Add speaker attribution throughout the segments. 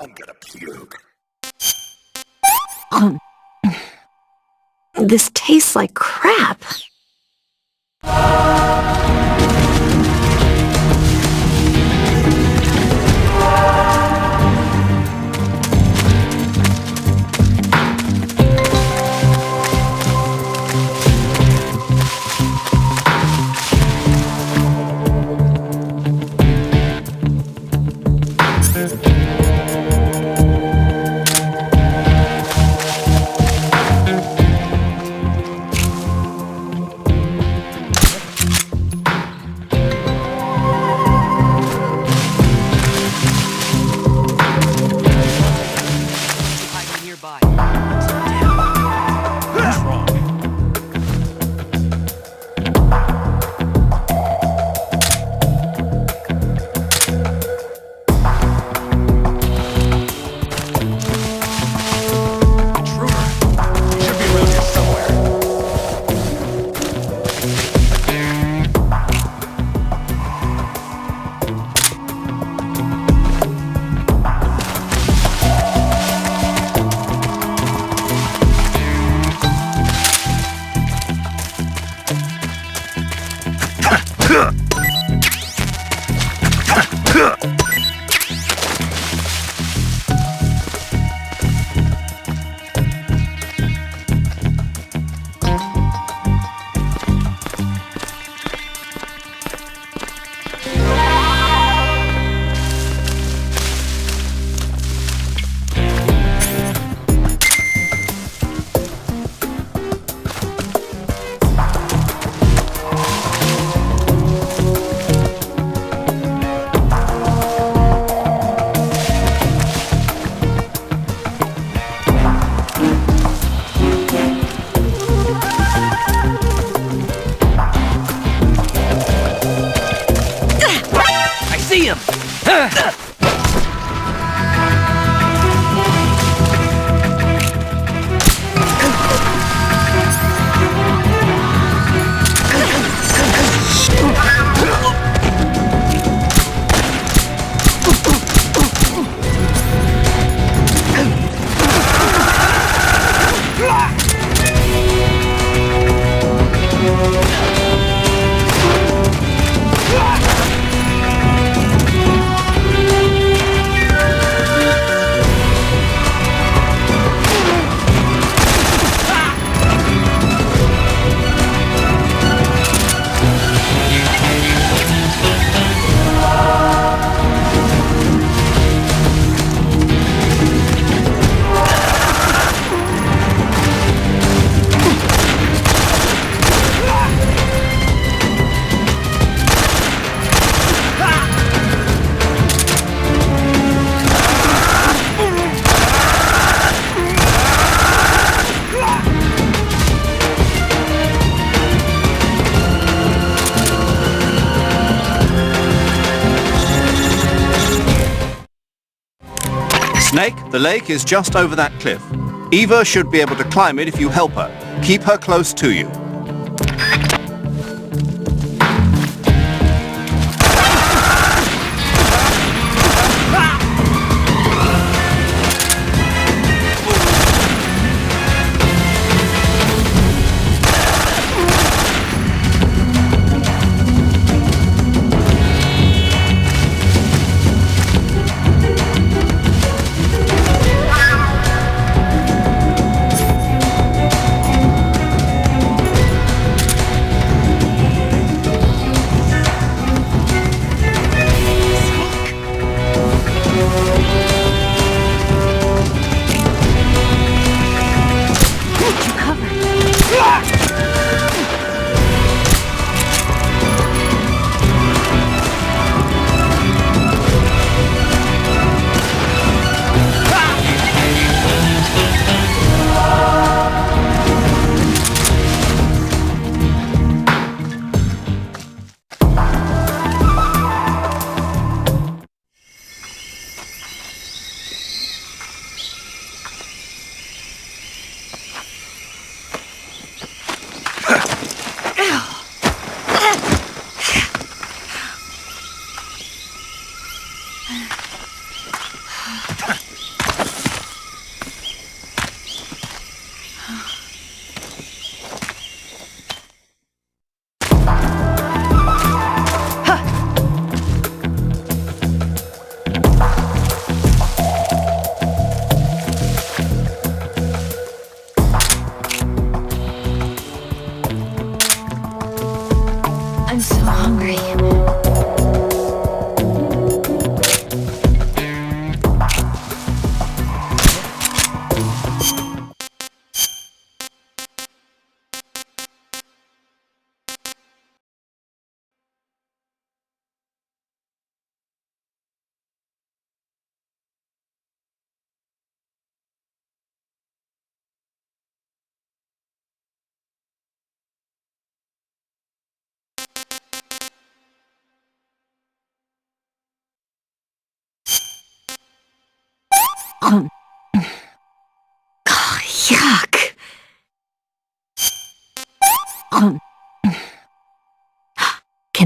Speaker 1: I'm gonna puke.
Speaker 2: This tastes like crap.
Speaker 3: Snake, the lake is just over that cliff. Eva should be able to climb it if you help her. Keep her close to you.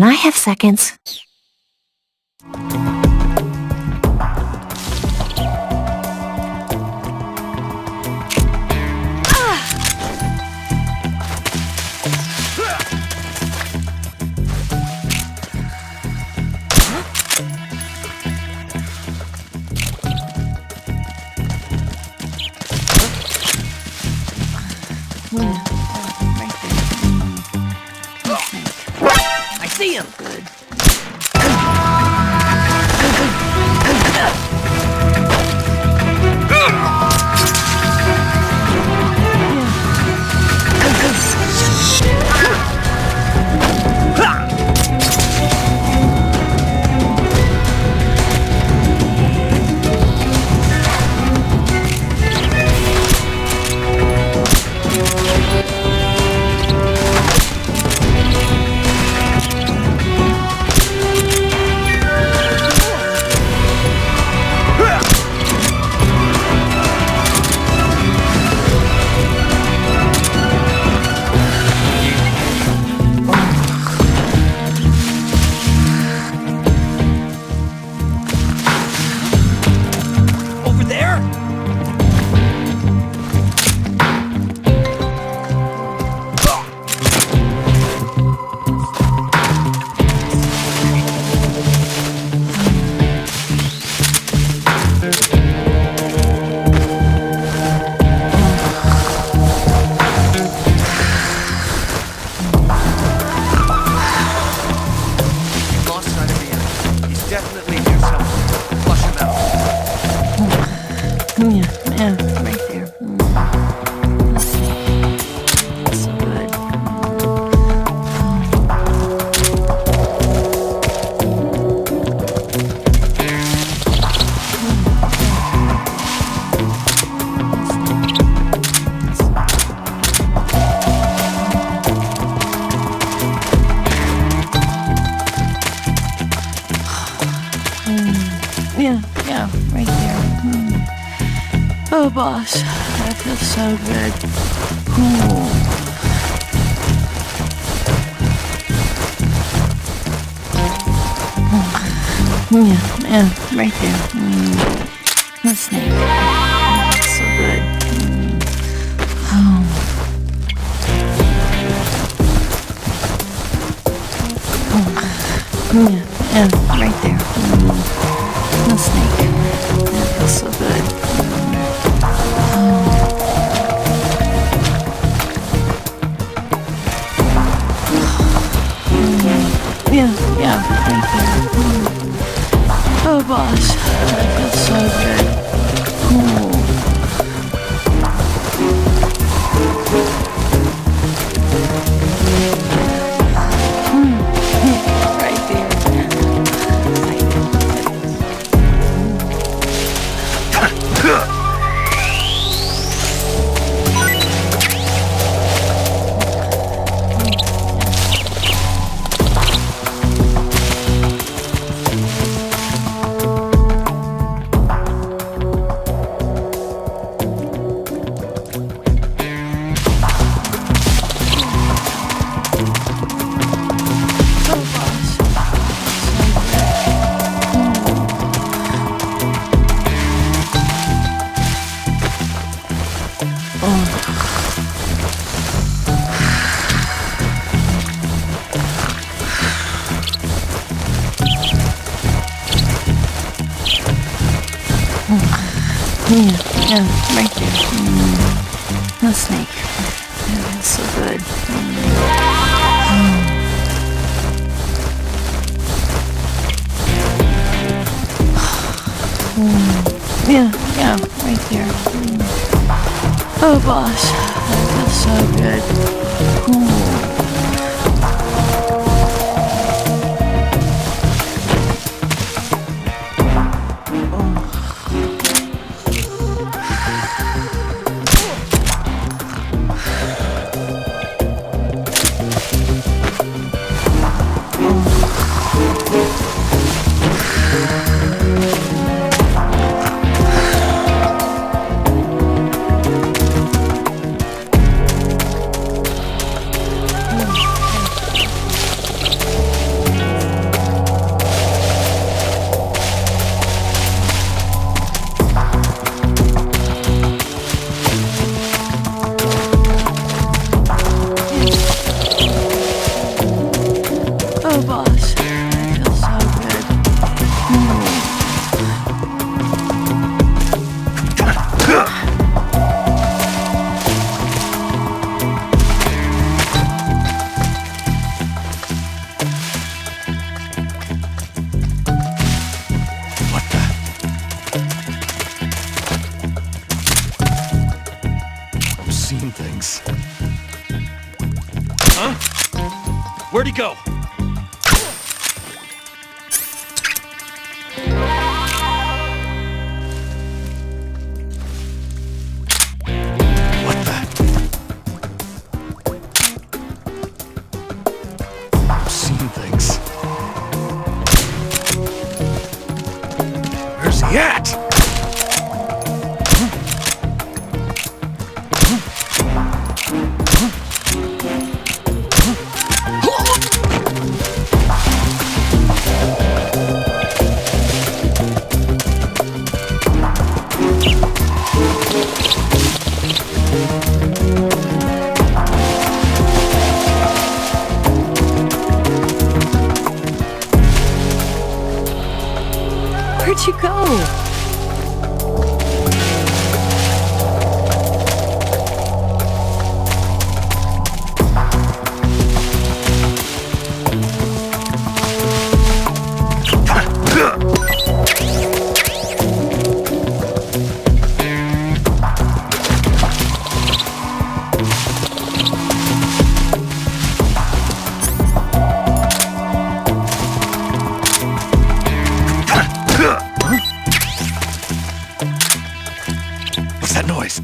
Speaker 2: Can I have seconds?
Speaker 1: I see him.
Speaker 2: Good.
Speaker 1: Over there? Lost sight of the enemy. He's definitely near somewhere. Flush him out.
Speaker 2: Yeah, right there. Let's see. So good. Yeah, right there. Oh, boss, that feels so good. Yeah, right there. The snake. That's so good. Yeah, right there. The snake. That feels so good. Yeah, right there. Oh, boss, that feels so good. Right there. Yeah, right there. The snake. That feels so good. Yeah, right there. Oh, boss, that feels so good.
Speaker 1: Where'd he go? What the? I've seen things. Where's he at?
Speaker 2: Where'd you go?
Speaker 1: What's that noise?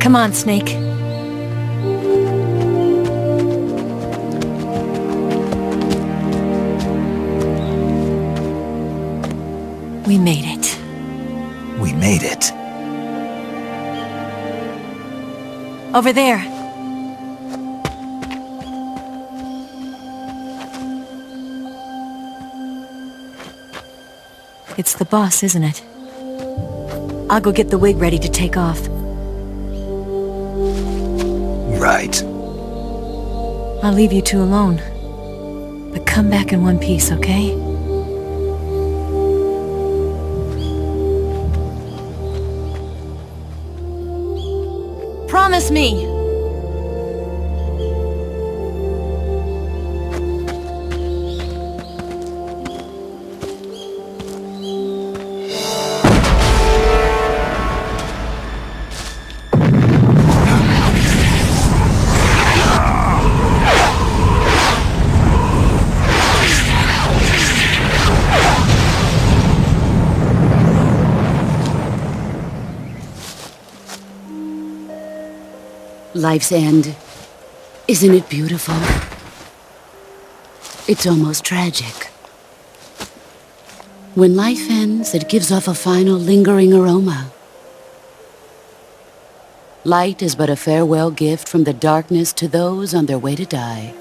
Speaker 2: Come on, Snake. We made it.
Speaker 1: We made it.
Speaker 2: Over there. It's the boss, isn't it? I'll go get the wig ready to take off.
Speaker 1: Right.
Speaker 2: I'll leave you two alone. But come back in one piece, okay? Promise me!
Speaker 4: Life's end. Isn't it beautiful? It's almost tragic. When life ends, it gives off a final lingering aroma. Light is but a farewell gift from the darkness to those on their way to die.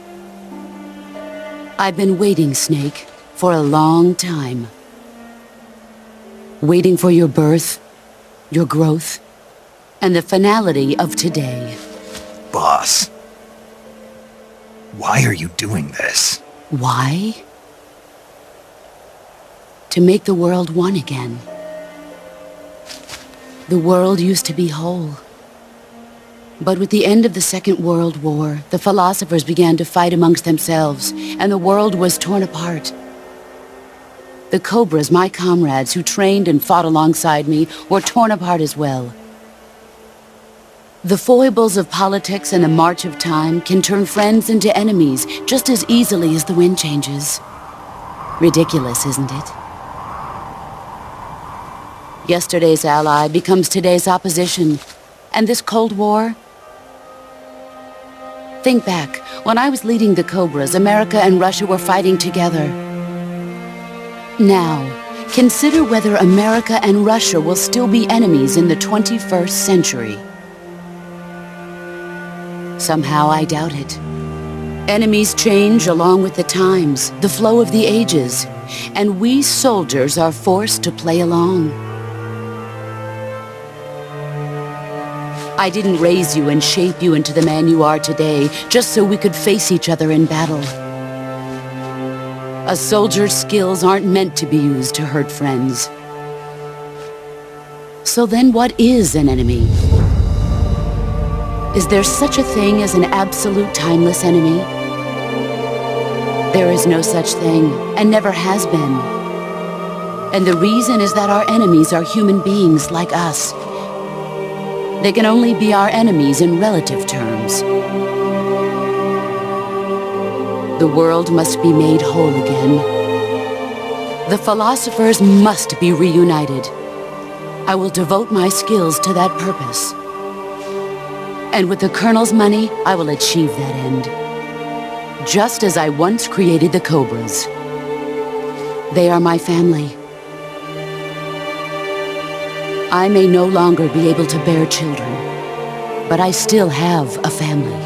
Speaker 4: I've been waiting, Snake, for a long time. Waiting for your birth, your growth, and the finality of today.
Speaker 5: Boss, why are you doing this?
Speaker 4: Why? To make the world one again. The world used to be whole. But with the end of the Second World War, the philosophers began to fight amongst themselves, and the world was torn apart. The Cobras, my comrades who trained and fought alongside me, were torn apart as well. The foibles of politics and the march of time can turn friends into enemies just as easily as the wind changes. Ridiculous, isn't it? Yesterday's ally becomes today's opposition, and this Cold War? Think back, when I was leading the Cobras, America and Russia were fighting together. Now, consider whether America and Russia will still be enemies in the 21st century. Somehow I doubt it. Enemies change along with the times, the flow of the ages, and we soldiers are forced to play along. I didn't raise you and shape you into the man you are today just so we could face each other in battle. A soldier's skills aren't meant to be used to hurt friends. So then what is an enemy? Is there such a thing as an absolute timeless enemy? There is no such thing, and never has been. And the reason is that our enemies are human beings like us. They can only be our enemies in relative terms. The world must be made whole again. The philosophers must be reunited. I will devote my skills to that purpose. And with the Colonel's money, I will achieve that end. Just as I once created the Cobras. They are my family. I may no longer be able to bear children, but I still have a family.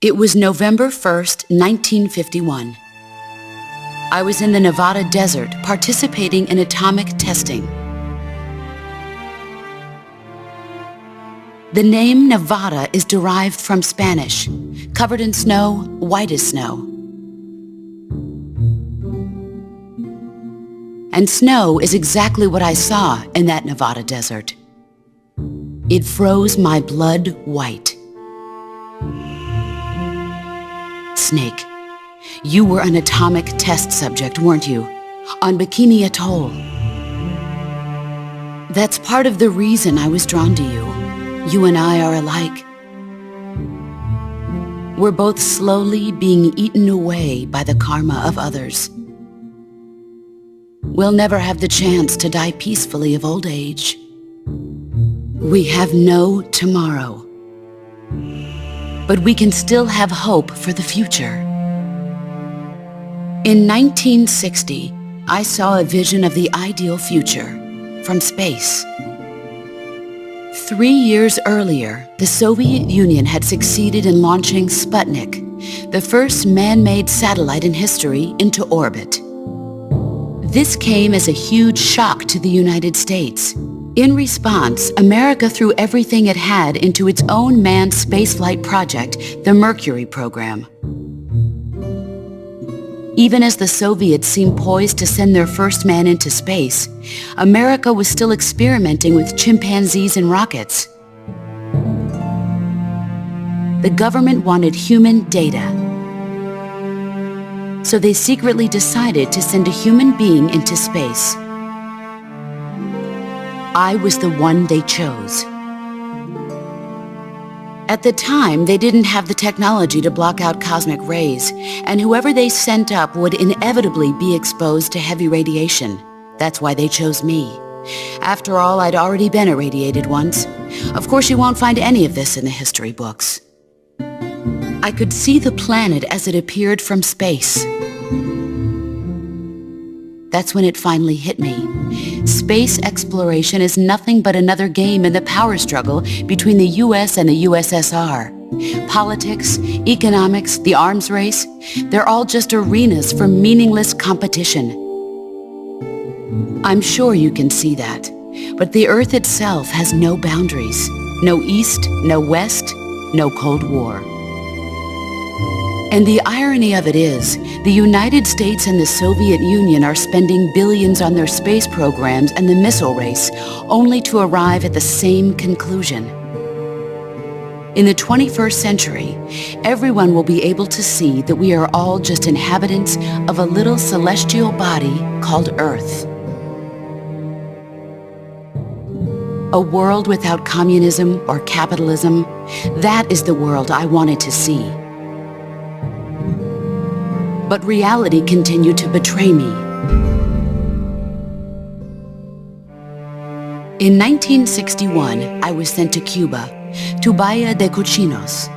Speaker 4: It was November 1st, 1951. I was in the Nevada desert participating in atomic testing. The name Nevada is derived from Spanish, covered in snow, white as snow. And snow is exactly what I saw in that Nevada desert. It froze my blood white. Snake, you were an atomic test subject, weren't you? On Bikini Atoll. That's part of the reason I was drawn to you. You and I are alike. We're both slowly being eaten away by the karma of others. We'll never have the chance to die peacefully of old age. We have no tomorrow. But we can still have hope for the future. In 1960, I saw a vision of the ideal future from space. 3 years earlier, the Soviet Union had succeeded in launching Sputnik, the first man-made satellite in history, into orbit. This came as a huge shock to the United States. In response, America threw everything it had into its own manned spaceflight project, the Mercury program. Even as the Soviets seemed poised to send their first man into space, America was still experimenting with chimpanzees and rockets. The government wanted human data. So they secretly decided to send a human being into space. I was the one they chose. At the time, they didn't have the technology to block out cosmic rays, and whoever they sent up would inevitably be exposed to heavy radiation. That's why they chose me. After all, I'd already been irradiated once. Of course, you won't find any of this in the history books. I could see the planet as it appeared from space. That's when it finally hit me. Space exploration is nothing but another game in the power struggle between the US and the USSR. Politics, economics, the arms race, they're all just arenas for meaningless competition. I'm sure you can see that, but the Earth itself has no boundaries. No East, no West, no Cold War. And the irony of it is, the United States and the Soviet Union are spending billions on their space programs and the missile race, only to arrive at the same conclusion. In the 21st century, everyone will be able to see that we are all just inhabitants of a little celestial body called Earth. A world without communism or capitalism, that is the world I wanted to see. But reality continued to betray me. In 1961, I was sent to Cuba, to Bahia de Cochinos.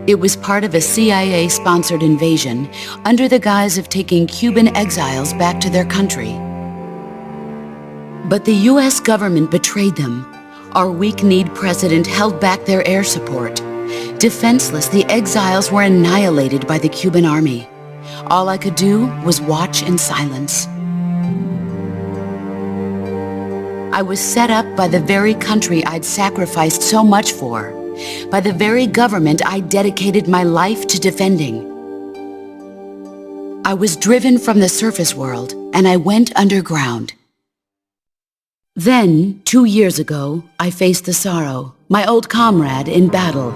Speaker 4: It was part of a CIA-sponsored invasion under the guise of taking Cuban exiles back to their country. But the U.S. government betrayed them. Our weak-kneed president held back their air support. Defenseless, the exiles were annihilated by the Cuban army. All I could do was watch in silence. I was set up by the very country I'd sacrificed so much for, by the very government I dedicated my life to defending. I was driven from the surface world, and I went underground. Then, 2 years ago, I faced the Sorrow, my old comrade in battle.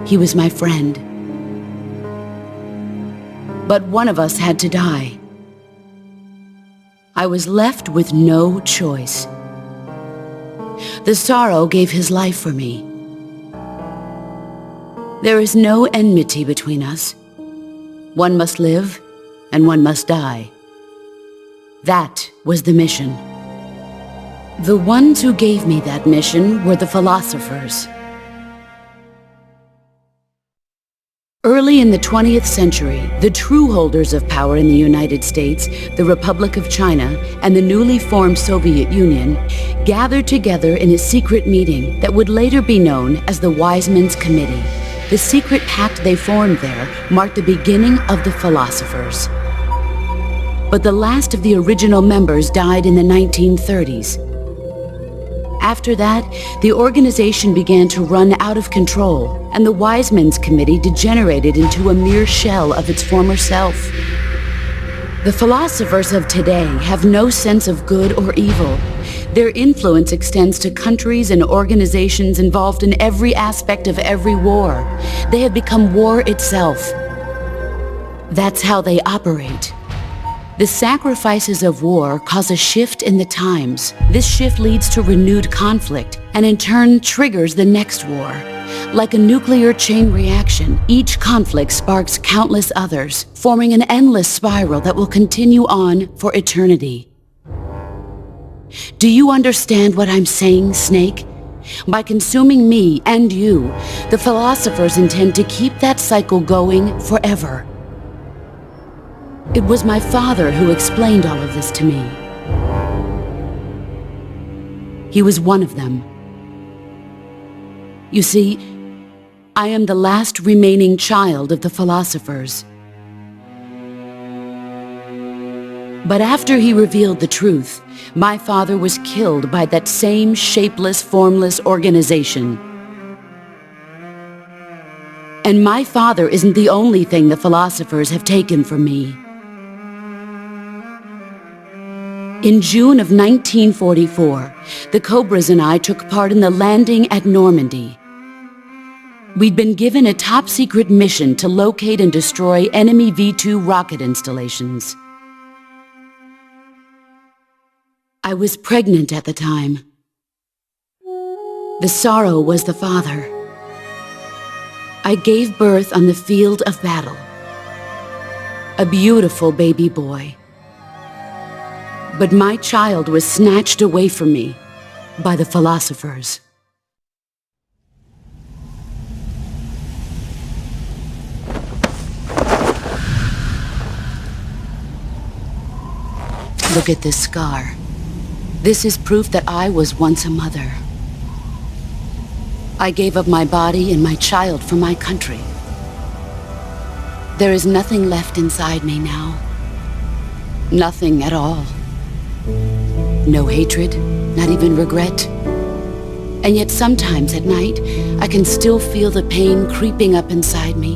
Speaker 4: He was my friend. But one of us had to die. I was left with no choice. The Sorrow gave his life for me. There is no enmity between us. One must live, and one must die. That was the mission. The ones who gave me that mission were the philosophers. Early in the 20th century, the true holders of power in the United States, the Republic of China, and the newly formed Soviet Union gathered together in a secret meeting that would later be known as the Wise Men's Committee. The secret pact they formed there marked the beginning of the philosophers. But the last of the original members died in the 1930s. After that, the organization began to run out of control, and the Wise Men's Committee degenerated into a mere shell of its former self. The philosophers of today have no sense of good or evil. Their influence extends to countries and organizations involved in every aspect of every war. They have become war itself. That's how they operate. The sacrifices of war cause a shift in the times. This shift leads to renewed conflict and in turn triggers the next war. Like a nuclear chain reaction, each conflict sparks countless others, forming an endless spiral that will continue on for eternity. Do you understand what I'm saying, Snake? By consuming me and you, the philosophers intend to keep that cycle going forever. It was my father who explained all of this to me. He was one of them. You see, I am the last remaining child of the philosophers. But after he revealed the truth, my father was killed by that same shapeless, formless organization. And my father isn't the only thing the philosophers have taken from me. In June of 1944, the Cobras and I took part in the landing at Normandy. We'd been given a top-secret mission to locate and destroy enemy V-2 rocket installations. I was pregnant at the time. The Sorrow was the father. I gave birth on the field of battle. A beautiful baby boy. But my child was snatched away from me by the philosophers. Look at this scar. This is proof that I was once a mother. I gave up my body and my child for my country. There is nothing left inside me now. Nothing at all. No hatred, not even regret. And yet sometimes at night, I can still feel the pain creeping up inside me,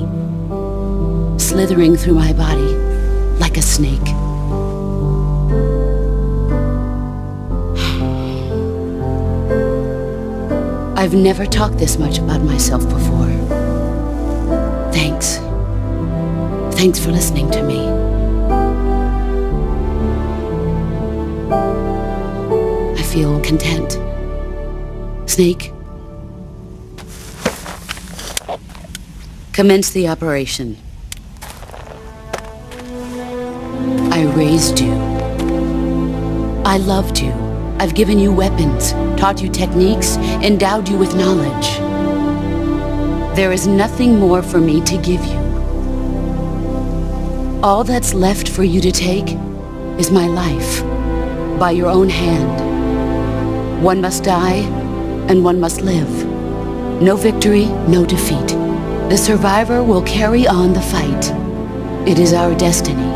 Speaker 4: slithering through my body like a snake. I've never talked this much about myself before. Thanks. Thanks for listening to me. I feel content. Snake, commence the operation. I raised you. I loved you. I've given you weapons, taught you techniques, endowed you with knowledge. There is nothing more for me to give you. All that's left for you to take is my life, by your own hand. One must die, and one must live. No victory, no defeat. The survivor will carry on the fight. It is our destiny.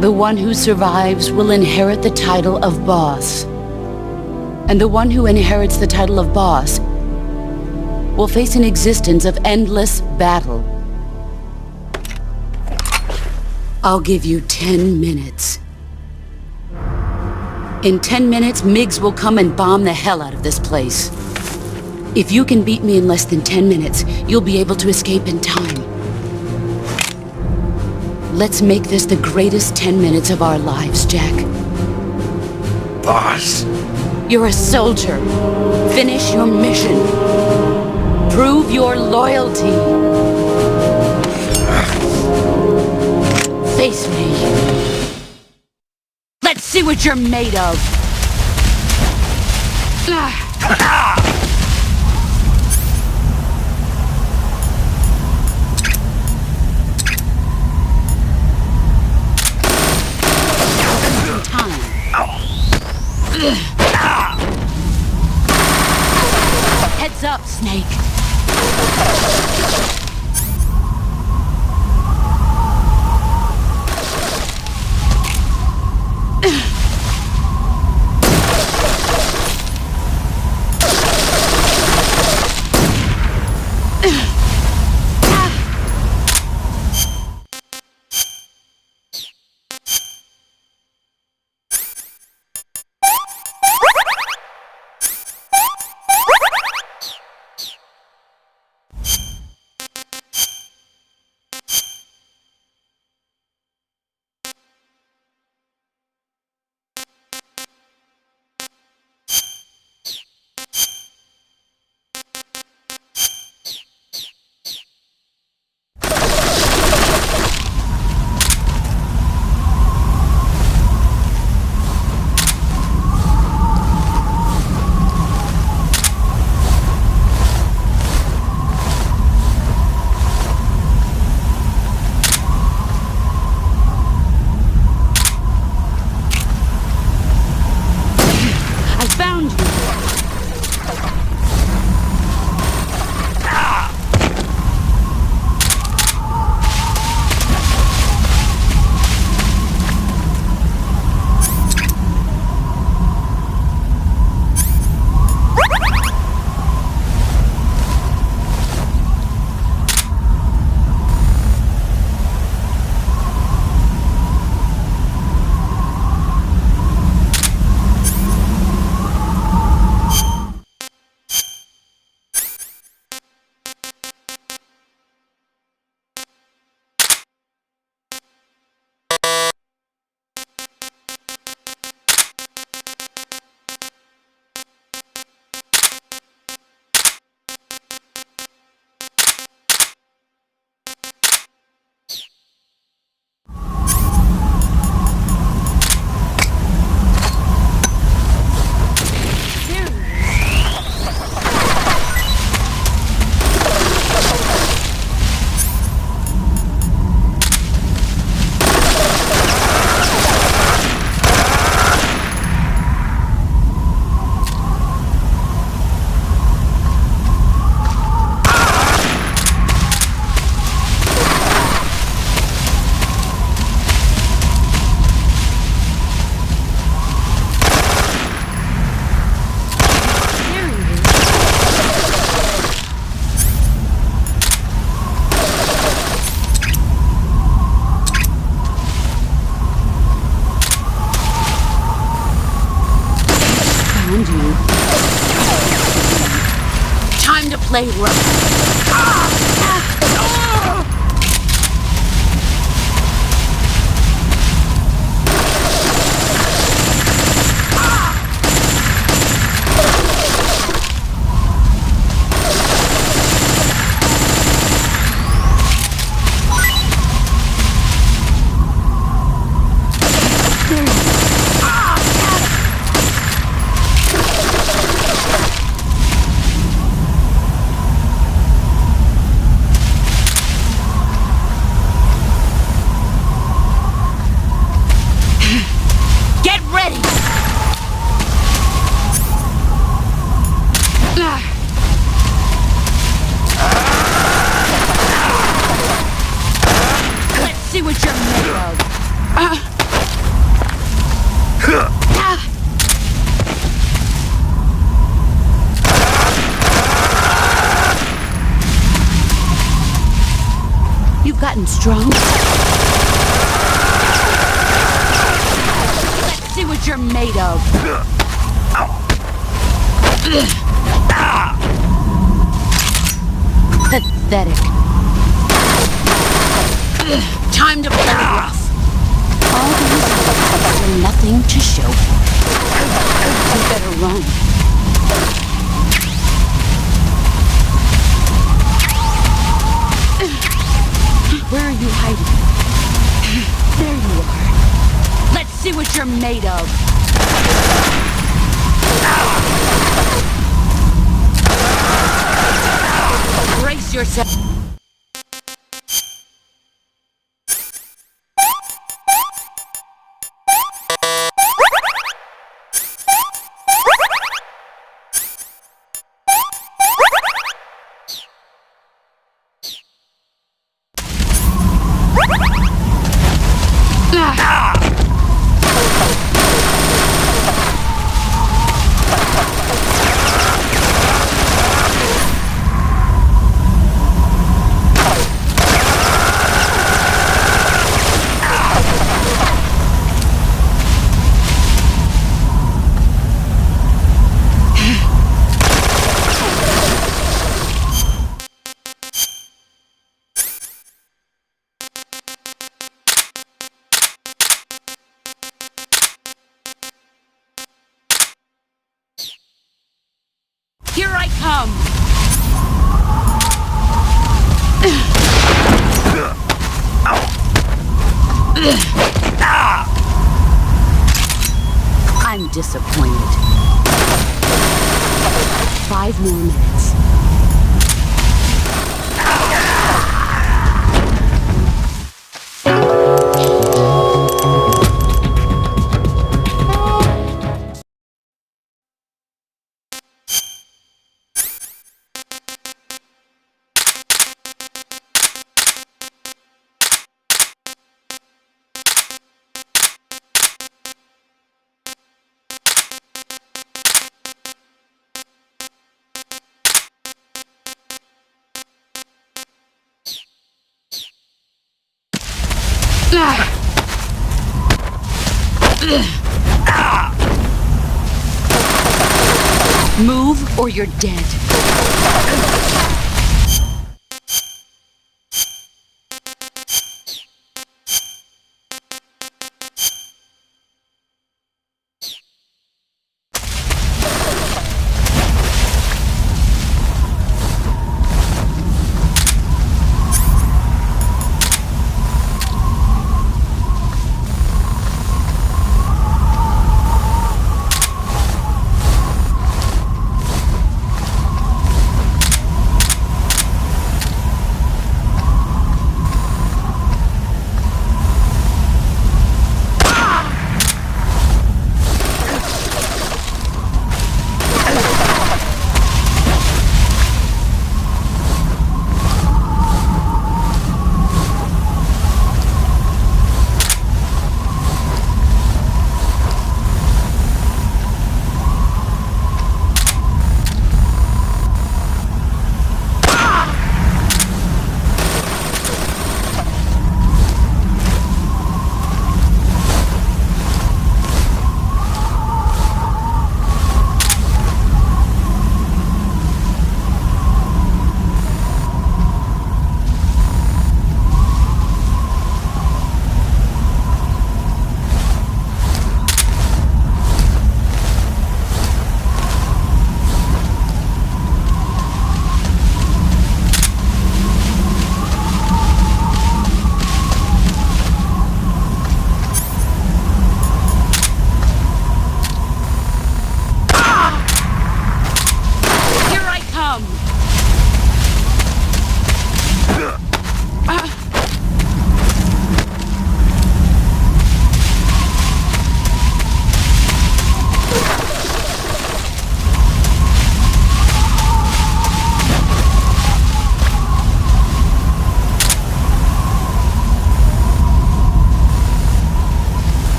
Speaker 4: The one who survives will inherit the title of boss. And the one who inherits the title of boss will face an existence of endless battle. I'll give you 10 minutes. In 10 minutes, MiGs will come and bomb the hell out of this place. If you can beat me in less than 10 minutes, you'll be able to escape in time. Let's make this the greatest 10 minutes of our lives, Jack.
Speaker 5: Boss.
Speaker 4: You're a soldier. Finish your mission. Prove your loyalty. Face me. Let's see what you're made of. Heads up, Snake. Time to play rough. Get ready! Let's see what you're made of. You've gotten strong. Let's see what you're made of. Pathetic. Time to play rough. All these years were nothing to show. You better run. Where are you hiding? There you are. Let's see what you're made of. Brace yourself. Here I come! I'm disappointed. 5 more minutes. Move or you're dead.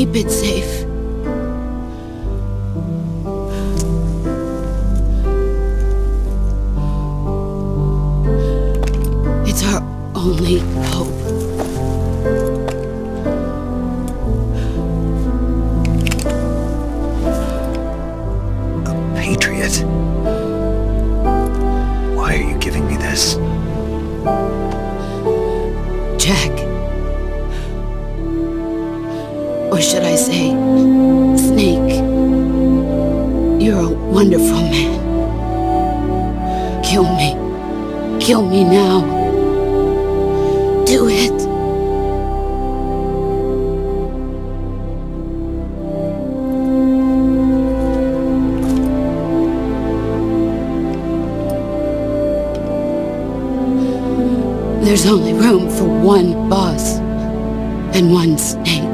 Speaker 4: Keep it safe. It's our only hope.
Speaker 5: A patriot? Why are you giving me this?
Speaker 4: Jack. Or should I say, Snake. You're a wonderful man. Kill me. Kill me now. Do it. There's only room for one boss and one snake.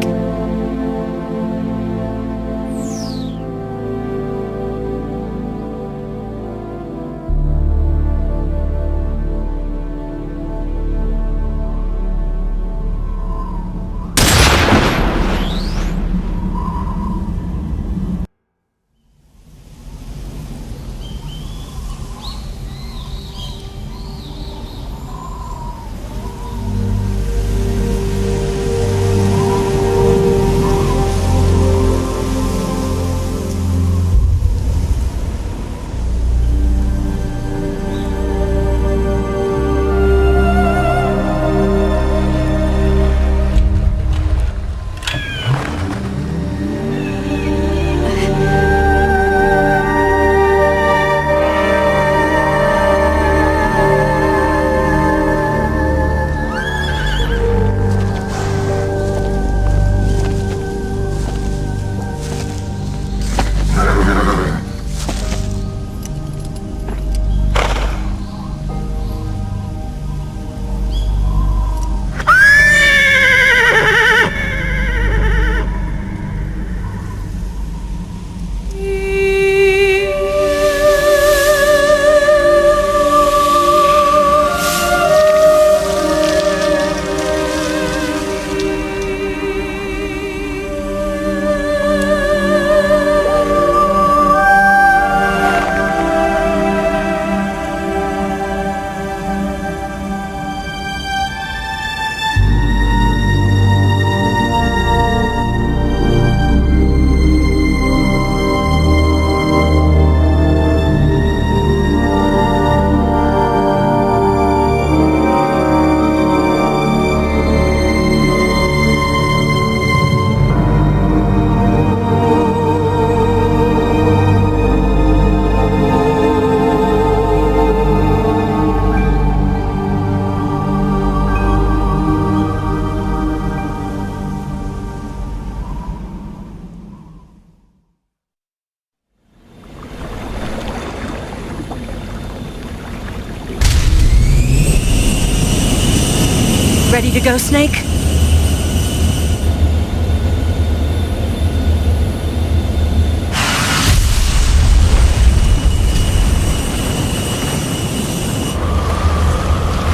Speaker 2: Ready to go, Snake?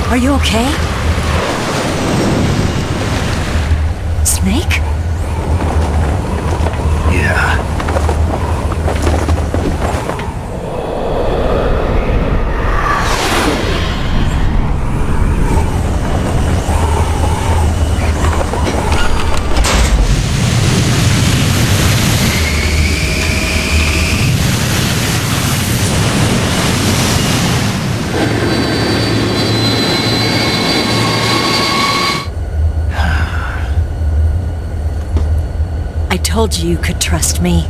Speaker 2: Are you okay? Snake?
Speaker 5: Yeah.
Speaker 2: I told you you could trust me.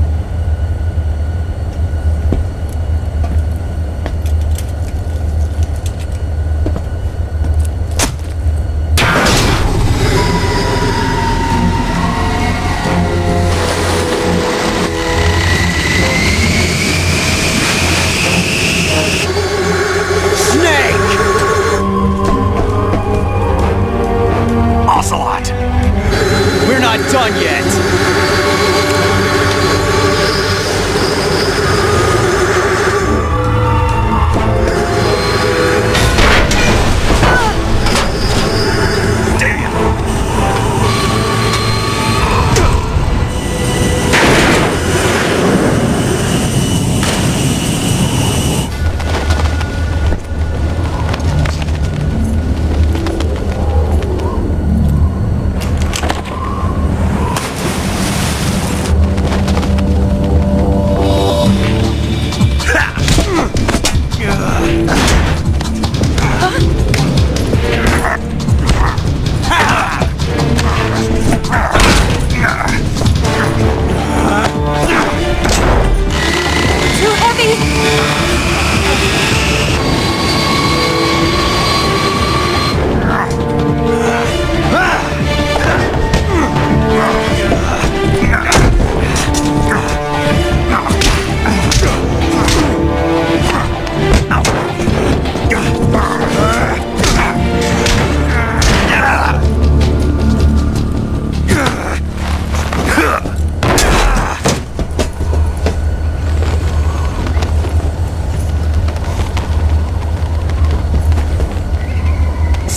Speaker 5: Ocelot!
Speaker 1: We're not done yet!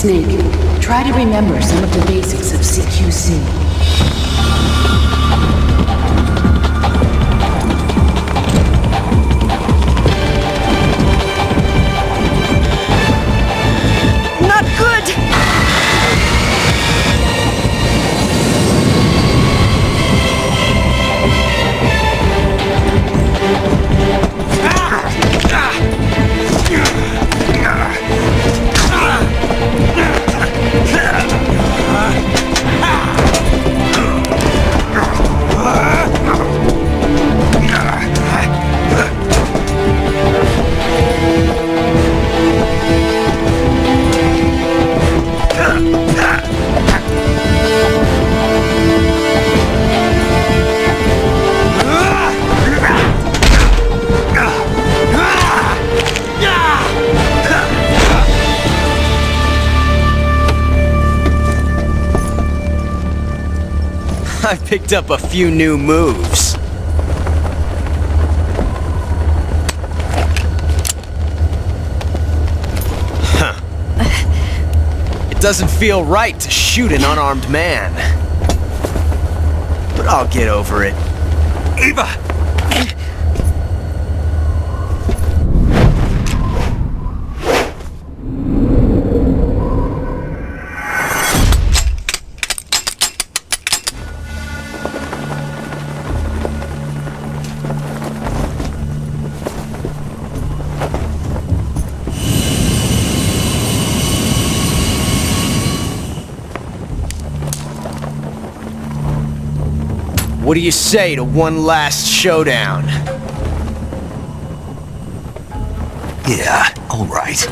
Speaker 4: Snake, try to remember some of the basics of CQC.
Speaker 2: Not good!
Speaker 6: I picked up a few new moves. Huh. It doesn't feel right to shoot an unarmed man. But I'll get over it.
Speaker 1: Eva!
Speaker 6: What do you say to one last showdown?
Speaker 5: Yeah, all right.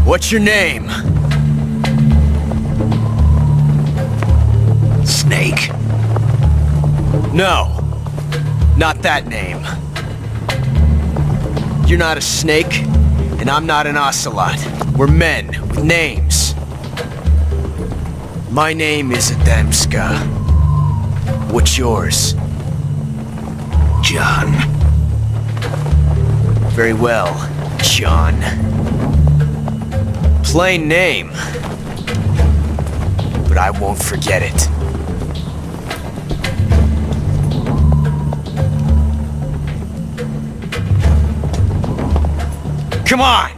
Speaker 6: What's your name?
Speaker 5: Snake.
Speaker 6: No, not that name. You're not a snake, and I'm not an ocelot. We're men with names. My name is Adamska. What's yours?
Speaker 5: John.
Speaker 6: Very well, John. Plain name, but I won't forget it. Come on!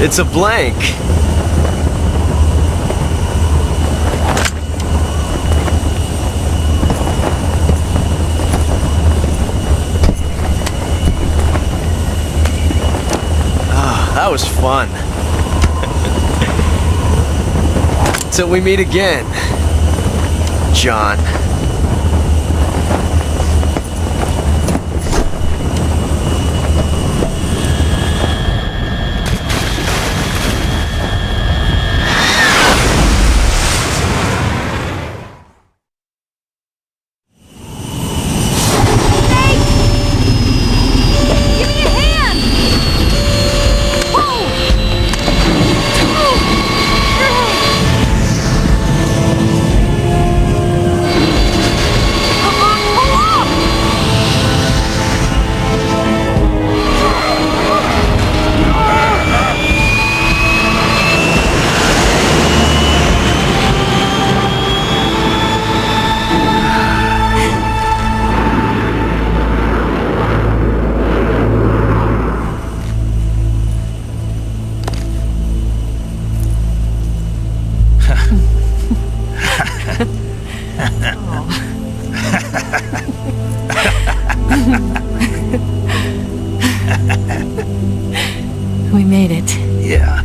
Speaker 6: It's a blank. Ah, that was fun. Till we meet again, John.
Speaker 2: We made it.
Speaker 5: Yeah,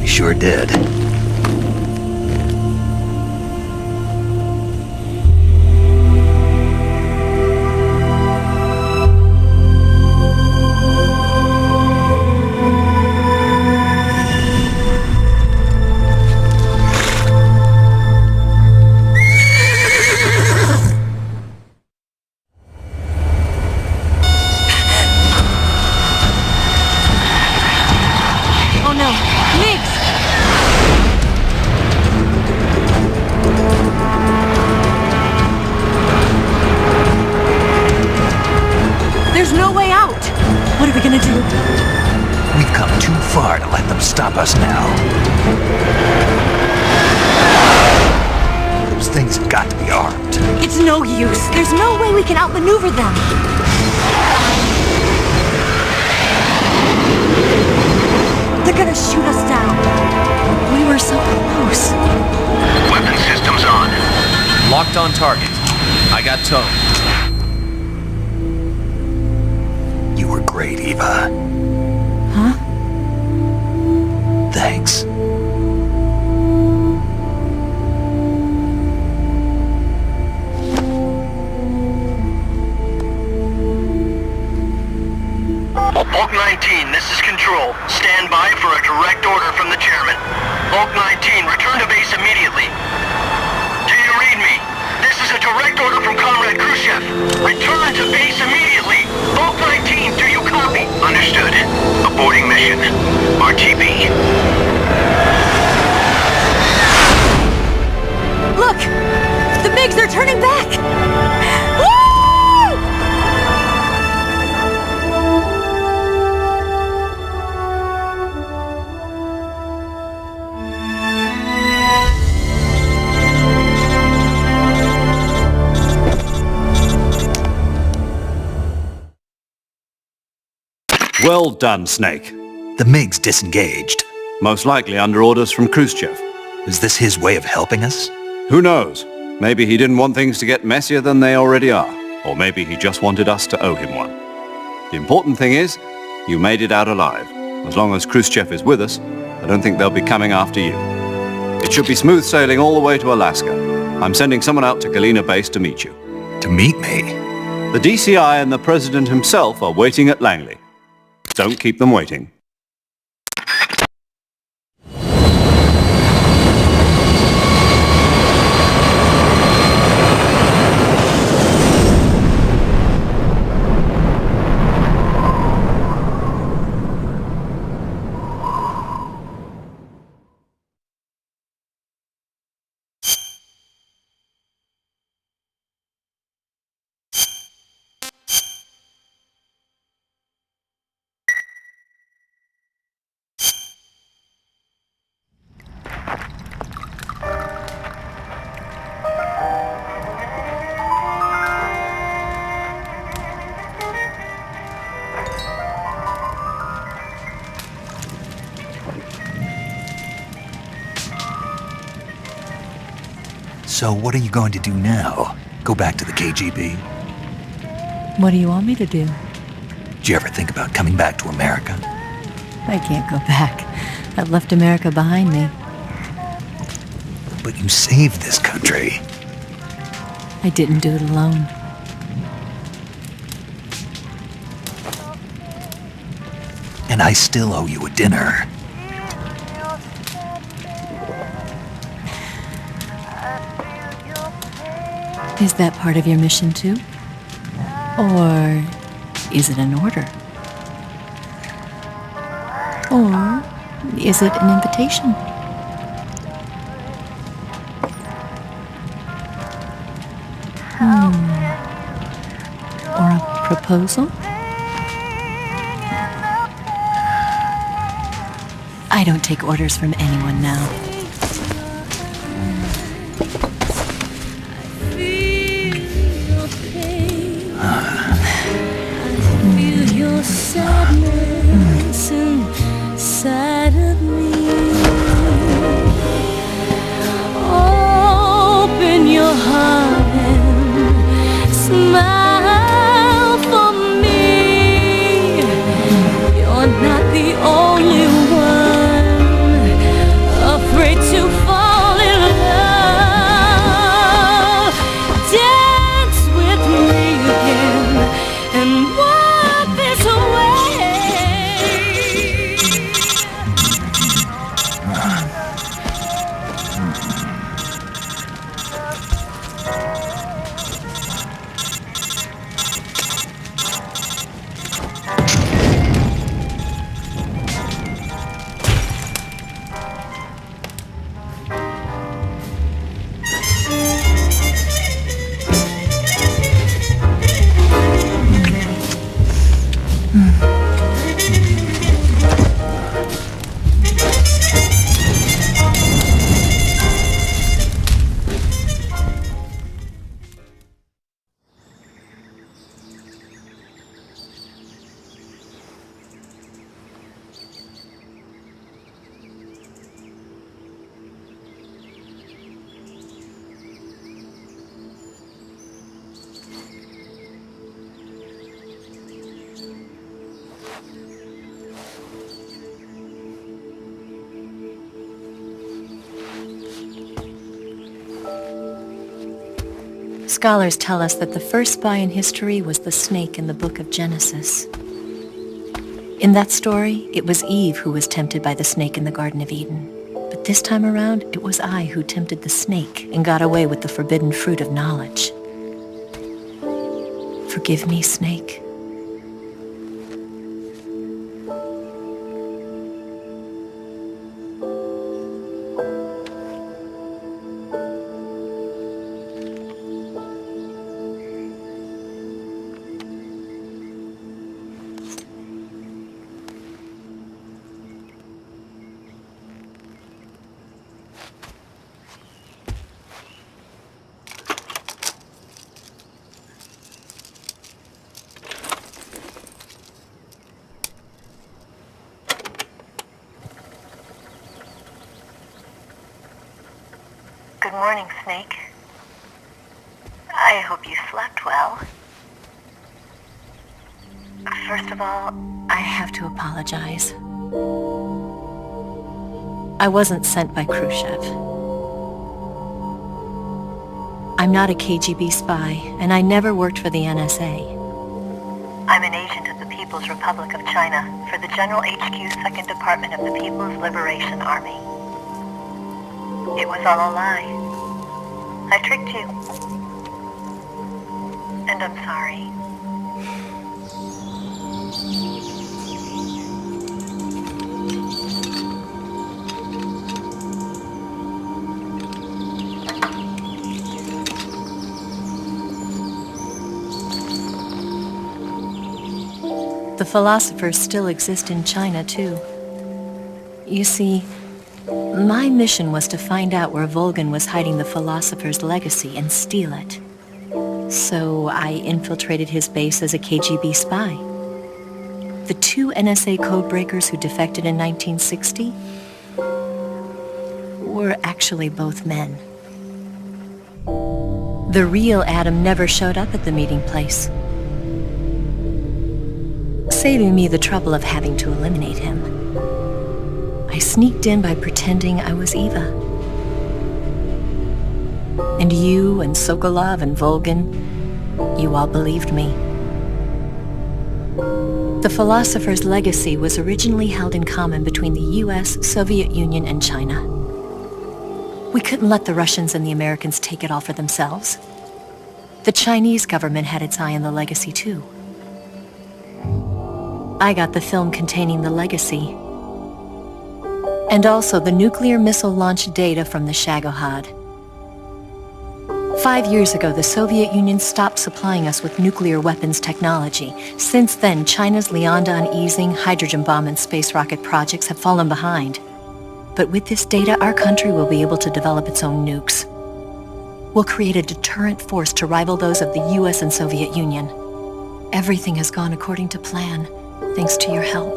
Speaker 5: we sure did.
Speaker 2: Oh no, Migs! There's no way out! What are we gonna do?
Speaker 5: We've come too far to let them stop us now. Those things have got to be armed.
Speaker 2: It's no use. There's no way we can outmaneuver them. They're gonna shoot us down. We were so close.
Speaker 7: Weapon systems on.
Speaker 6: Locked on target. I got towed.
Speaker 5: You were great, Eva.
Speaker 2: Huh?
Speaker 5: Thanks.
Speaker 7: Bulk 19, this is Control. Stand by for a direct order from the chairman. Bulk 19, return to base immediately. Do you read me? This is a direct order from Comrade Khrushchev. Return to base immediately. Bulk 19, do you copy? Understood. Aborting mission. RTB.
Speaker 2: Look! The MiGs are turning back! Woo!
Speaker 3: Well done, Snake.
Speaker 5: The MiGs disengaged.
Speaker 3: Most likely under orders from Khrushchev.
Speaker 5: Is this his way of helping us?
Speaker 3: Who knows? Maybe he didn't want things to get messier than they already are. Or maybe he just wanted us to owe him one. The important thing is, you made it out alive. As long as Khrushchev is with us, I don't think they'll be coming after you. It should be smooth sailing all the way to Alaska. I'm sending someone out to Galena Base to meet you.
Speaker 5: To meet me?
Speaker 3: The DCI and the President himself are waiting at Langley. Don't keep them waiting.
Speaker 5: So what are you going to do now? Go back to the KGB?
Speaker 2: What do you want me to do?
Speaker 5: Did you ever think about coming back to America?
Speaker 2: I can't go back. I've left America behind me.
Speaker 5: But you saved this country.
Speaker 2: I didn't do it alone.
Speaker 5: And I still owe you a dinner.
Speaker 2: Is that part of your mission too? Or is it an order? Or is it an invitation? Or a proposal? I don't take orders from anyone now.
Speaker 8: Sadness inside of me. Open your heart.
Speaker 9: Scholars tell us that the first spy in history was the snake in the book of Genesis. In that story, it was Eve who was tempted by the snake in the Garden of Eden. But this time around, it was I who tempted the snake and got away with the forbidden fruit of knowledge. Forgive me, snake.
Speaker 10: Good morning, Snake. I hope you slept well. First of all,
Speaker 9: I have to apologize. I wasn't sent by Khrushchev. I'm not a KGB spy, and I never worked for the NSA.
Speaker 10: I'm an agent of the People's Republic of China for the General HQ 2nd Department of the People's Liberation Army. It was all a lie. I tricked you. And I'm sorry.
Speaker 9: The philosophers still exist in China, too. You see, my mission was to find out where Volgin was hiding the philosopher's legacy and steal it. So I infiltrated his base as a KGB spy. The two NSA codebreakers who defected in 1960 were actually both men. The real Adam never showed up at the meeting place, saving me the trouble of having to eliminate him. I sneaked in by pretending I was Eva. And you and Sokolov and Volgin, you all believed me. The philosopher's legacy was originally held in common between the US, Soviet Union, and China. We couldn't let the Russians and the Americans take it all for themselves. The Chinese government had its eye on the legacy too. I got the film containing the legacy, and also the nuclear missile launch data from the Shagohod. 5 years ago, the Soviet Union stopped supplying us with nuclear weapons technology. Since then, China's Liaodong easing, hydrogen bomb, and space rocket projects have fallen behind. But with this data, our country will be able to develop its own nukes. We'll create a deterrent force to rival those of the US and Soviet Union. Everything has gone according to plan, thanks to your help.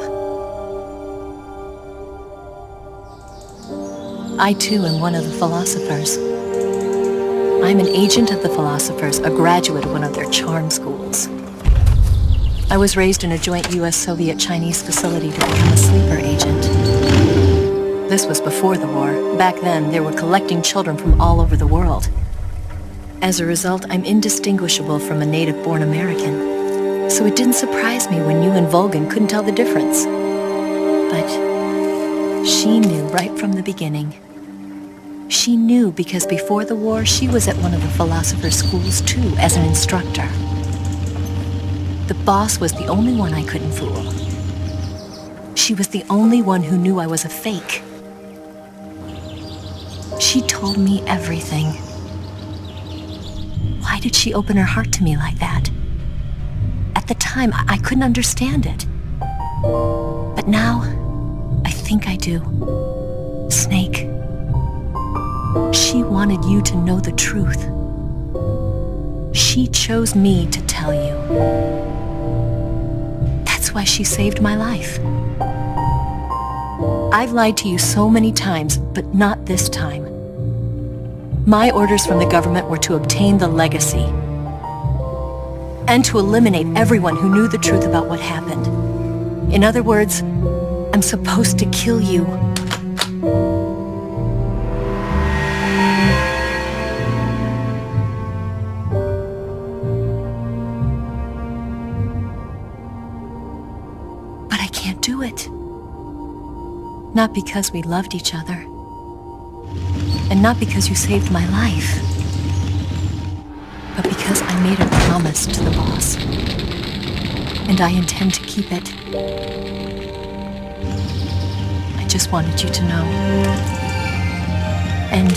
Speaker 9: I too am one of the philosophers. I'm an agent of the philosophers, a graduate of one of their charm schools. I was raised in a joint US-Soviet-Chinese facility to become a sleeper agent. This was before the war. Back then, they were collecting children from all over the world. As a result, I'm indistinguishable from a native-born American. So it didn't surprise me when you and Volgin couldn't tell the difference. But she knew right from the beginning. She knew because before the war, she was at one of the philosopher's schools too, as an instructor. The boss was the only one I couldn't fool. She was the only one who knew I was a fake. She told me everything. Why did she open her heart to me like that? At the time, I couldn't understand it. But now, I think I do. Snake. She wanted you to know the truth. She chose me to tell you. That's why she saved my life. I've lied to you so many times, but not this time. My orders from the government were to obtain the legacy and to eliminate everyone who knew the truth about what happened. In other words, I'm supposed to kill you. do it. Not because we loved each other. And not because you saved my life. But because I made a promise to the boss. And I intend to keep it. I just wanted you to know. And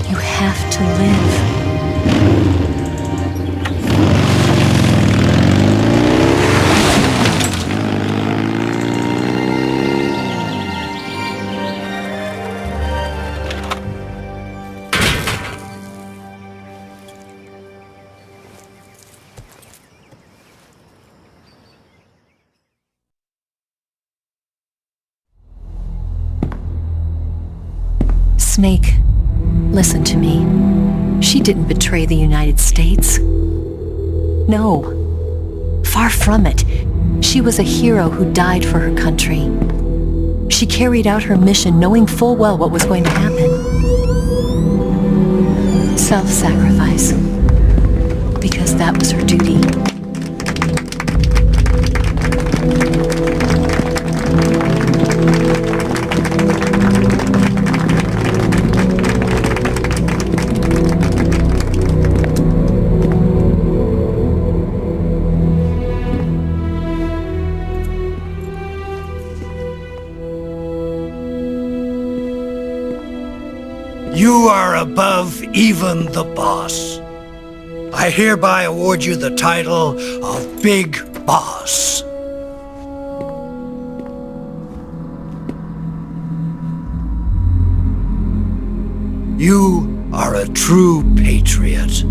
Speaker 9: you have to live. Snake, listen to me. She didn't betray the United States. No. Far from it. She was a hero who died for her country. She carried out her mission knowing full well what was going to happen. Self-sacrifice. Because that was her duty.
Speaker 11: You are above even the boss. I hereby award you the title of Big Boss. You are a true patriot.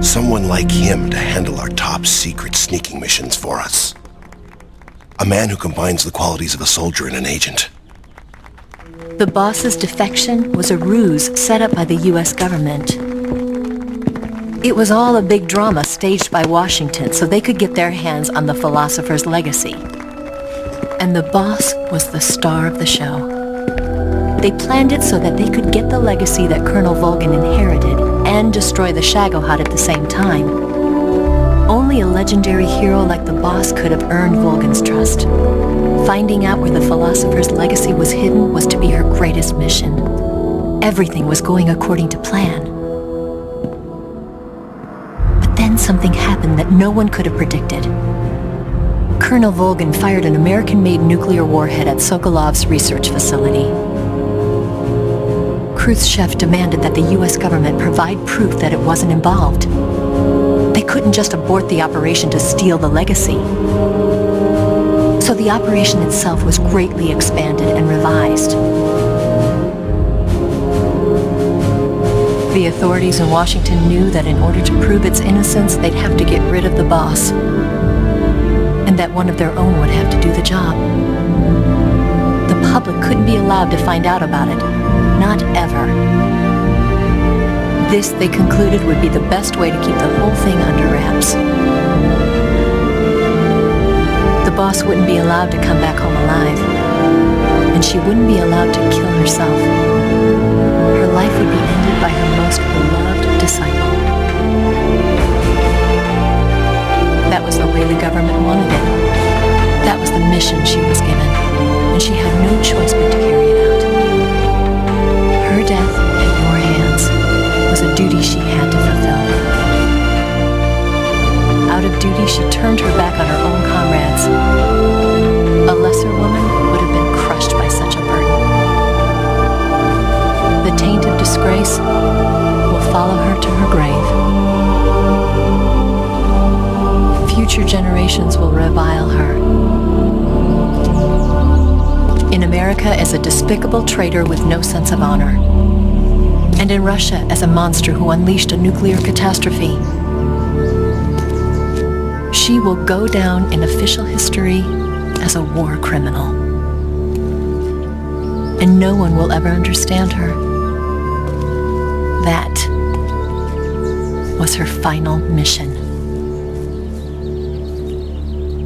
Speaker 12: Someone like him to handle our top secret sneaking missions for us. A man who combines the qualities of a soldier and an agent.
Speaker 9: The boss's defection was a ruse set up by the U.S. government. It was all a big drama staged by Washington so they could get their hands on the philosopher's legacy. And the boss was the star of the show. They planned it so that they could get the legacy that Colonel Volgin inherited and destroy the Shagohod at the same time. Only a legendary hero like the boss could have earned Volgin's trust. Finding out where the philosopher's legacy was hidden was to be her greatest mission. Everything was going according to plan. But then something happened that no one could have predicted. Colonel Volgin fired an American-made nuclear warhead at Sokolov's research facility. Khrushchev demanded that the U.S. government provide proof that it wasn't involved. They couldn't just abort the operation to steal the legacy. So the operation itself was greatly expanded and revised. The authorities in Washington knew that in order to prove its innocence, they'd have to get rid of the boss. And that one of their own would have to do the job. The public couldn't be allowed to find out about it. Not ever. This, they concluded, would be the best way to keep the whole thing under wraps. The boss wouldn't be allowed to come back home alive. And she wouldn't be allowed to kill herself. Her life would be ended by her most beloved disciple. That was the way the government wanted it. That was the mission she was given. And she had no choice but to carry it out. Her death at your hands was a duty she had to fulfill. Out of duty, she turned her back on her own comrades generations will revile her. In America as a despicable traitor with no sense of honor. And in Russia as a monster who unleashed a nuclear catastrophe. She will go down in official history as a war criminal. And no one will ever understand her. That was her final mission.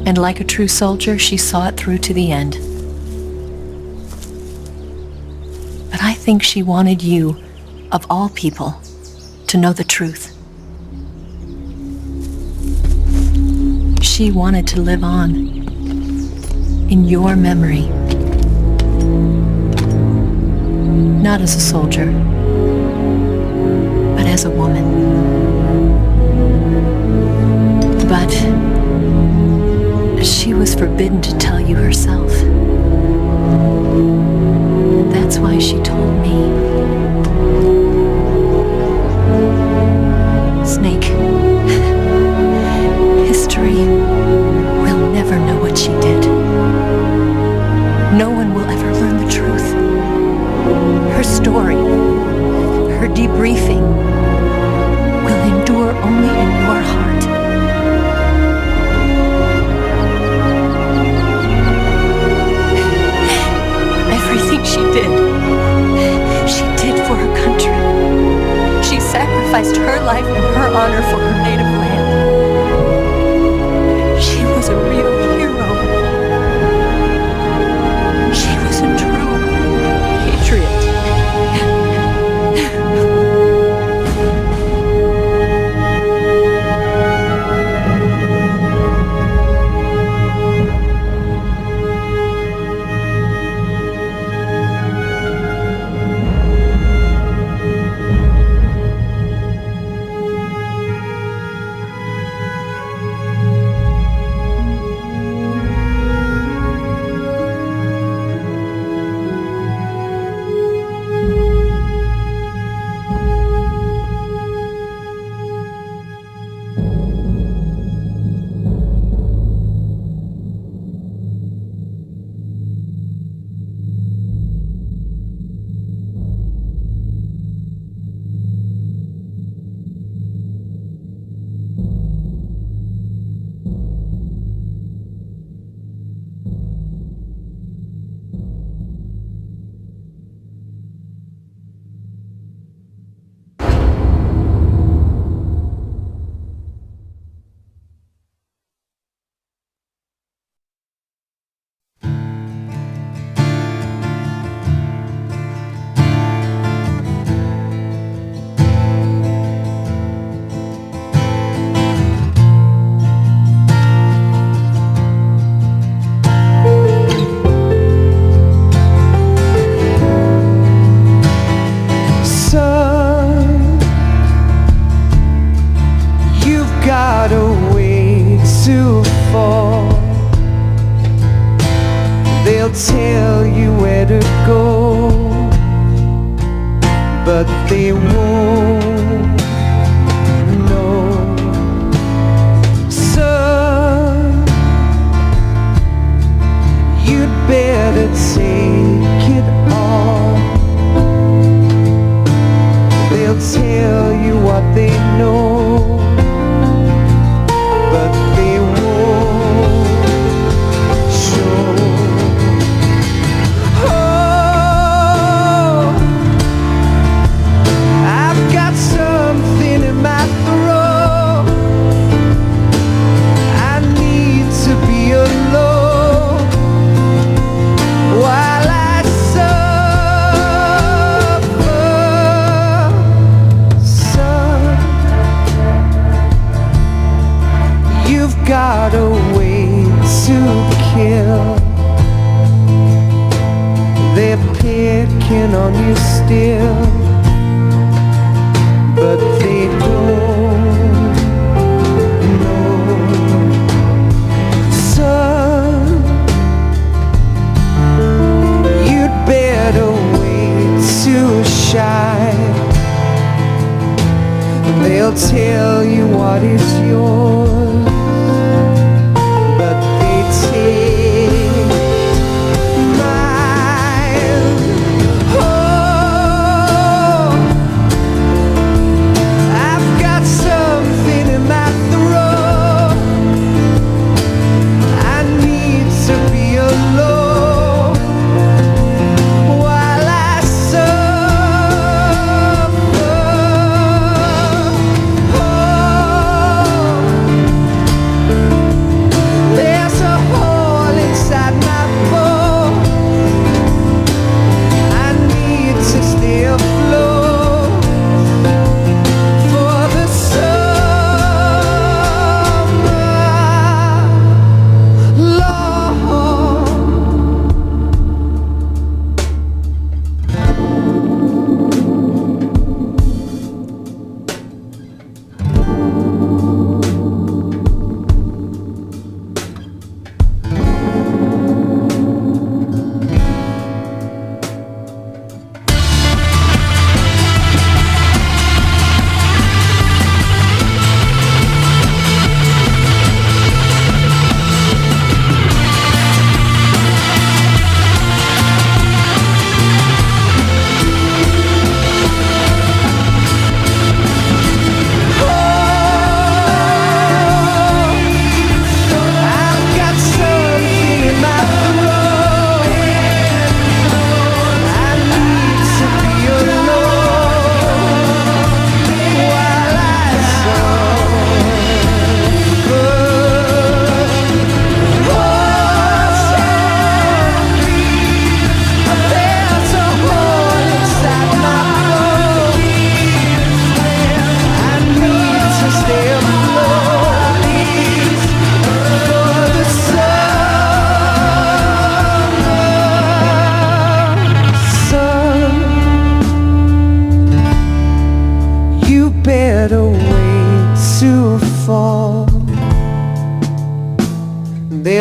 Speaker 9: And like a true soldier, she saw it through to the end. But I think she wanted you, of all people, to know the truth. She wanted to live on in your memory. Not as a soldier, but as a woman. But she was forbidden to tell you herself. That's why she told me. Snake, history will never know what she did. No one will ever learn the truth. Her story, her debriefing, will endure only in your heart. Everything she did for her country. She sacrificed her life and her honor for her native land. She was a real hero. She was a true patriot.
Speaker 13: Tell you where to go, but they won't know. Son, you'd better take it on. They'll tell you what they know, but they won't show. Got a way to kill. They're picking on you still, but they don't know. Son, you'd better wait to shine. They'll tell you what is yours,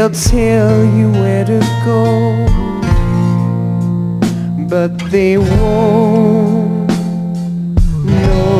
Speaker 13: They'll tell you where to go, but they won't know.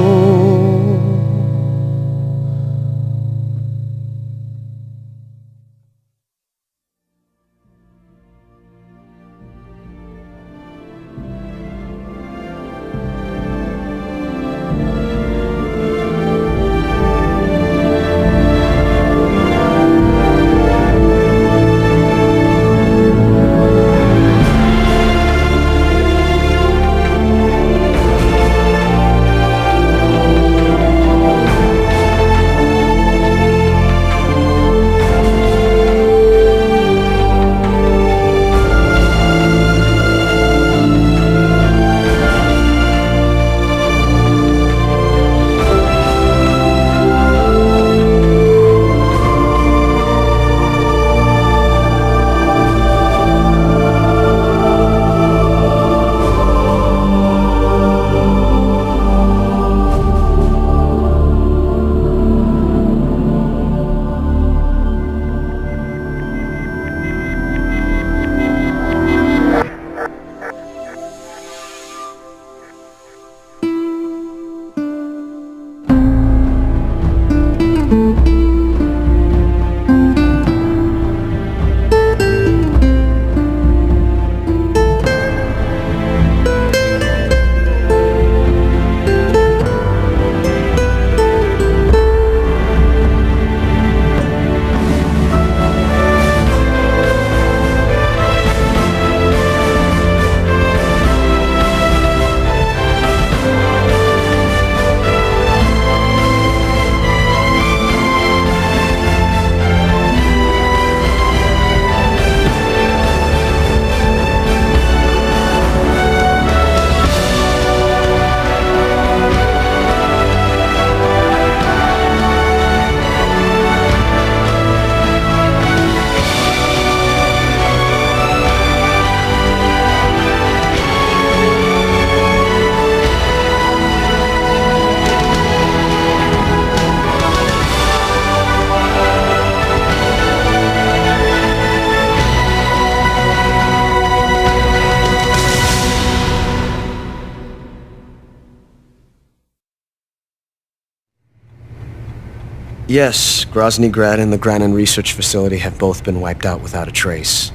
Speaker 6: Yes, Grozny Grad and the Granin Research Facility have both been wiped out without a trace.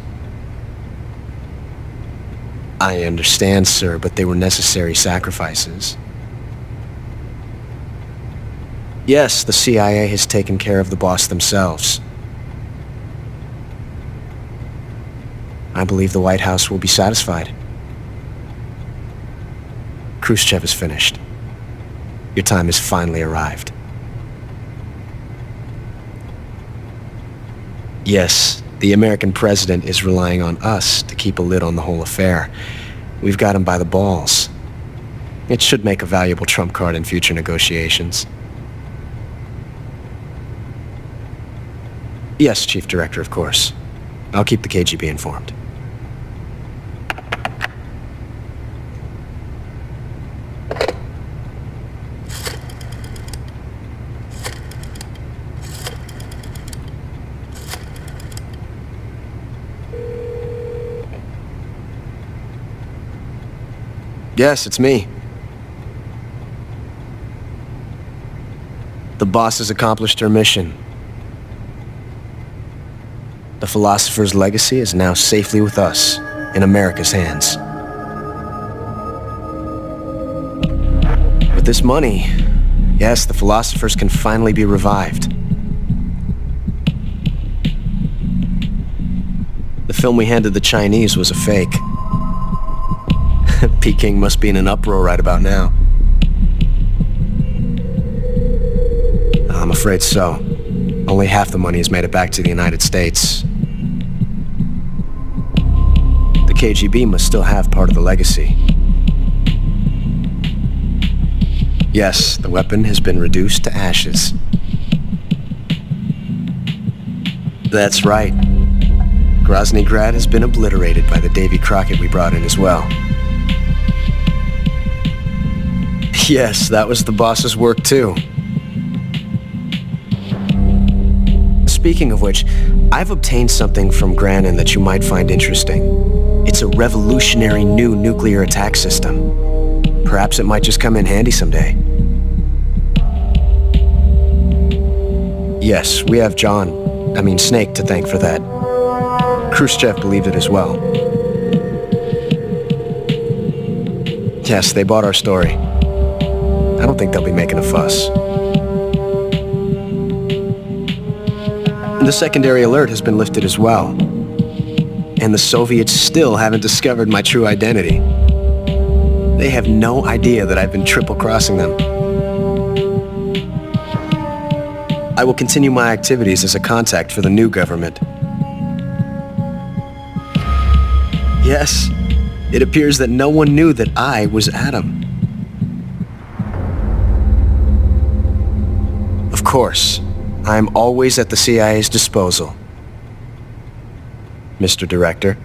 Speaker 6: I understand, sir, but they were necessary sacrifices. Yes, the CIA has taken care of the boss themselves. I believe the White House will be satisfied. Khrushchev is finished. Your time has finally arrived. Yes, the American president is relying on us to keep a lid on the whole affair. We've got him by the balls. It should make a valuable trump card in future negotiations. Yes, Chief Director, of course. I'll keep the KGB informed. Yes, it's me. The boss has accomplished her mission. The philosopher's legacy is now safely with us, in America's hands. With this money, yes, the philosophers can finally be revived. The film we handed the Chinese was a fake. Peking must be in an uproar right about now. I'm afraid so. Only half the money has made it back to the United States. The KGB must still have part of the legacy. Yes, the weapon has been reduced to ashes. That's right. Grozny Grad has been obliterated by the Davy Crockett we brought in as well. Yes, that was the boss's work too. Speaking of which, I've obtained something from Grannon that you might find interesting. It's a revolutionary new nuclear attack system. Perhaps it might just come in handy someday. Yes, we have Snake to thank for that. Khrushchev believed it as well. Yes, they bought our story. I don't think they'll be making a fuss. The secondary alert has been lifted as well. And the Soviets still haven't discovered my true identity. They have no idea that I've been triple-crossing them. I will continue my activities as a contact for the new government. Yes, it appears that no one knew that I was Adam. Of course, I'm always at the CIA's disposal, Mr. Director.